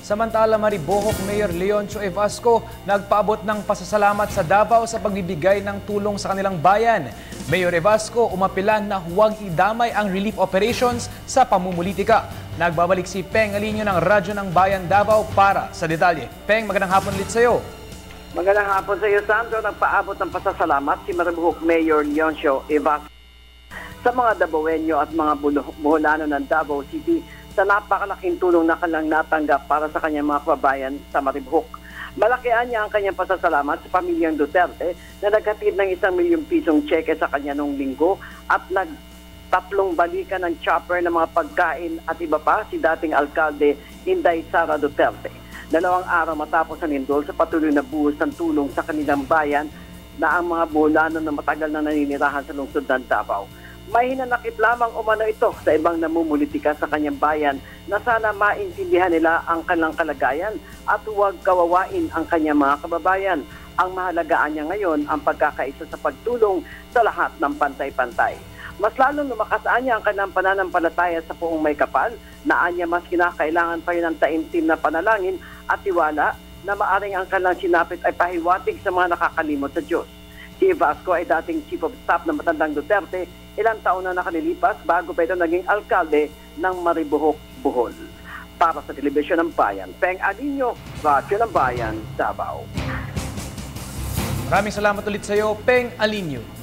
Samantala, Maribojoc Mayor Leoncio Evasco nagpaabot ng pasasalamat sa Davao sa pagbibigay ng tulong sa kanilang bayan. Mayor Evasco umapilan na huwag idamay ang relief operations sa pamumulitika. Nagbabalik si Peng Alinio ng Radyo ng Bayan Davao para sa detalye. Peng, magandang hapon ulit sa iyo. Magandang hapon sa iyo, Sandro. Nagpaabot ng pasasalamat si Maribojoc Mayor Leoncio Evasco sa mga Davaoenyo at mga Boholano ng Davao City sa napakalaking tulong na kanilang natanggap para sa kanyang mga kababayan sa Maribojoc. Malakihan niya ang kanyang pasasalamat sa pamilyang Duterte na naghatid ng 1 milyong pisong tseke sa kanya noong linggo at nagtatlong balikan ng chopper ng mga pagkain at iba pa si dating alkalde Inday Sara Duterte. 2 araw matapos ang lindol sa patuloy na buhos ng tulong sa kanilang bayan na ang mga Boholano na matagal na naninirahan sa lungsod ng Davao. May hinanakit lamang umano ito sa ibang namumulitika sa kanyang bayan na sana maintindihan nila ang kanilang kalagayan at huwag kawawain ang kanyang mga kababayan. Ang mahalagaan niya ngayon ang pagkakaisa sa pagtulong sa lahat ng pantay-pantay. Mas lalong lumakasaan niya ang kanilang pananampalataya sa Poong May Kapal na anya mas kinakailangan pa rin ng taimtim na panalangin at tiwala na maaring ang kanilang sinapit ay pahiwatig sa mga nakakalimot sa Diyos. Si Evasco ay dating Chief of Staff ng matandang Duterte, ilang taon na nakalilipas bago pa ito naging alkalde ng Maribojoc, Bohol. Para sa Telebisyon ng Bayan, Peng Alinio, Radyo ng Bayan, Davao. Maraming salamat ulit sa iyo, Peng Alinio.